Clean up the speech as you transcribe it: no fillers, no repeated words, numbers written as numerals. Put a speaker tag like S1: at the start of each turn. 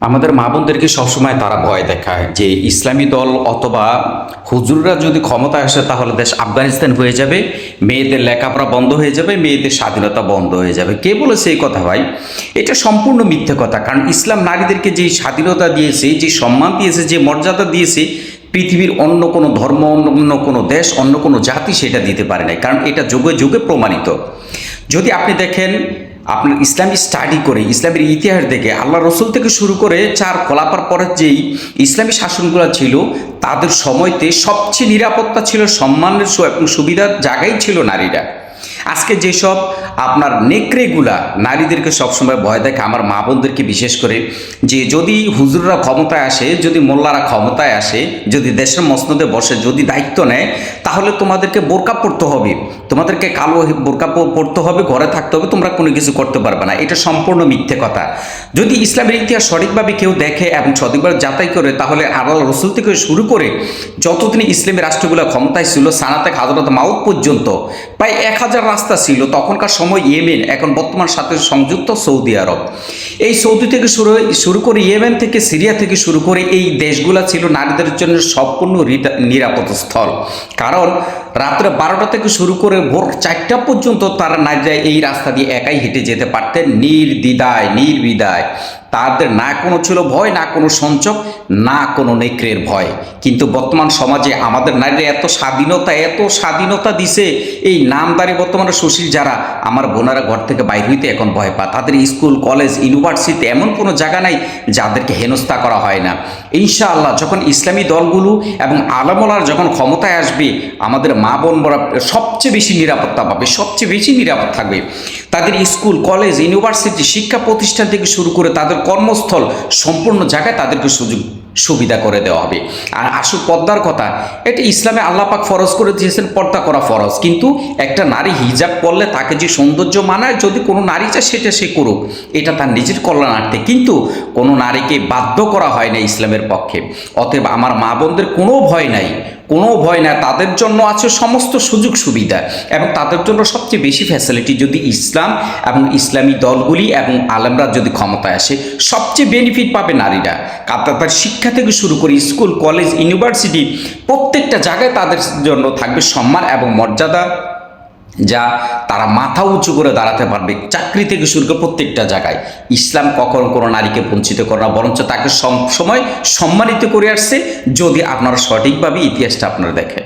S1: আমাদের মা বোনদেরকে সবসময় তারা ভয় দেখায় যে ইসলামী দল অথবা হুজুররা যদি ক্ষমতায় আসে তাহলে দেশ আফগানিস্তান হয়ে যাবে, মেয়েদের লেখাপড়া বন্ধ হয়ে যাবে, মেয়েদের স্বাধীনতা বন্ধ হয়ে যাবে। কে বলেছে এই কথা ভাই? এটা সম্পূর্ণ মিথ্যে কথা। কারণ ইসলাম নারীদেরকে যে স্বাধীনতা দিয়েছে, যে সম্মান দিয়েছে, যে মর্যাদা দিয়েছে, পৃথিবীর অন্য কোনো ধর্ম, অন্য কোনো দেশ, অন্য কোনো জাতি সেটা দিতে পারে নাই। কারণ এটা যুগে যুগে প্রমাণিত। যদি আপনি দেখেন, আপনার ইসলামী স্টাডি করে ইসলামের ইতিহাস দেখে আল্লাহ রসুল থেকে শুরু করে চার খোলাফার পরের যেই ইসলামী শাসনগুলো ছিল, তাদের সময়তে সবচেয়ে নিরাপত্তা ছিল, সম্মানের এবং সুবিধার জায়গায় ছিল নারীরা। আজকে যেসব আপনার নেকড়েগুলা নারীদেরকে সবসময় ভয় দেখে, আমার মা বোনদেরকে বিশেষ করে, যে যদি হুজুররা ক্ষমতায় আসে, যদি মোল্লারা ক্ষমতায় আসে, যদি দেশের মসনদে বসে, যদি দায়িত্ব নেয়, তাহলে তোমাদেরকে বোরকা পড়তে হবে, তোমাদেরকে কালো বোরকা পড়তে হবে, ঘরে থাকতে হবে, তোমরা কোনো কিছু করতে পারবে না। এটা সম্পূর্ণ মিথ্যে কথা। যদি ইসলামের ইতিহাস সঠিকভাবে কেউ দেখে এবং সঠিকভাবে যাচাই করে, তাহলে আল্লাহ রসুল থেকে শুরু করে যতদিন ইসলামী রাষ্ট্রগুলো ক্ষমতায় ছিল, সানাতে হাজরত মাউদ পর্যন্ত প্রায় 1000 রাস্তা ছিল। তখনকার সময় ইয়েমেন, এখন বর্তমান সাথে সংযুক্ত সৌদি আরব। এই সৌদি থেকে শুরু করে ইয়েমেন থেকে, সিরিয়া থেকে শুরু করে এই দেশগুলো ছিল নারীদের জন্য সম্পূর্ণ নিরাপদ স্থল। কারণ রাত্রে 12টা থেকে শুরু করে ভোর 4টা পর্যন্ত তারা নারীরা এই রাস্তা দিয়ে একাই হেঁটে যেতে পারতেন নির্দ্বিধায়, নির্বিধায়। তাদের না কোনো ছিল ভয়, না কোনো সঞ্চক, না কোনো নেকড়ের ভয়। কিন্তু বর্তমান সমাজে আমাদের নারীরা এত স্বাধীনতা দিছে, এই নামদারি বর্তমানে সুশীল যারা, আমার বোনারা ঘর থেকে বাইর হইতে এখন ভয় পায়। তাদের স্কুল, কলেজ, ইউনিভার্সিটি এমন কোনো জায়গা নাই যাদেরকে হেনস্থা করা হয় না। ইনশাআল্লাহ যখন ইসলামী দলগুলো এবং আলেমোলার যখন ক্ষমতায় আসবে, আমাদের মা বোনরা সবচেয়ে বেশি নিরাপত্তা পাবে, সবচেয়ে বেশি নিরাপদ থাকবে। তাদের স্কুল, কলেজ, ইউনিভার্সিটি, শিক্ষা প্রতিষ্ঠান থেকে শুরু করে তাদের কর্মস্থল, সম্পূর্ণ জায়গায় তাদেরকে সুযোগ সুবিধা করে দেওয়া হবে। আর আসল পর্দার কথা, এটা ইসলামে আল্লাহ পাক ফরজ করে দিয়েছেন, পর্দা করা ফরজ। কিন্তু একটা নারী হিজাব পরলে তাকে যে সৌন্দর্য মানায়, যদি কোনো নারী চায় সেটা সে করুক, এটা তার নিজের কল্যাণার্থে। কিন্তু কোনো নারীকে বাধ্য করা হয় না ইসলামের পক্ষে। অতএব আমার মা বোনদের কোনো ভয় নাই, কোনো ভয় না। তাদের জন্য আছে সমস্ত সুযোগ সুবিধা এবং তাদের জন্য সবচেয়ে বেশি ফ্যাসিলিটি। যদি ইসলাম এবং ইসলামী দলগুলি এবং আলেমরা যদি ক্ষমতায় আসে, সবচেয়ে বেনিফিট পাবে নারীরা। তার শিক্ষা থেকে শুরু করে স্কুল, কলেজ, ইউনিভার্সিটি, প্রত্যেকটা জায়গায় তাদের জন্য থাকবে সম্মান এবং মর্যাদা, যা তারা মাথা উঁচু করে দাঁড়াতে পারবে। চাকরি থেকে শুরু করে প্রত্যেকটা জায়গায় ইসলাম কখনো কোনো নারীকে বঞ্চিত করে না, বরঞ্চ তাকে সব সময় সম্মানিত করে আসছে, যদি আপনারা সঠিকভাবে ইতিহাসটা আপনারা দেখেন।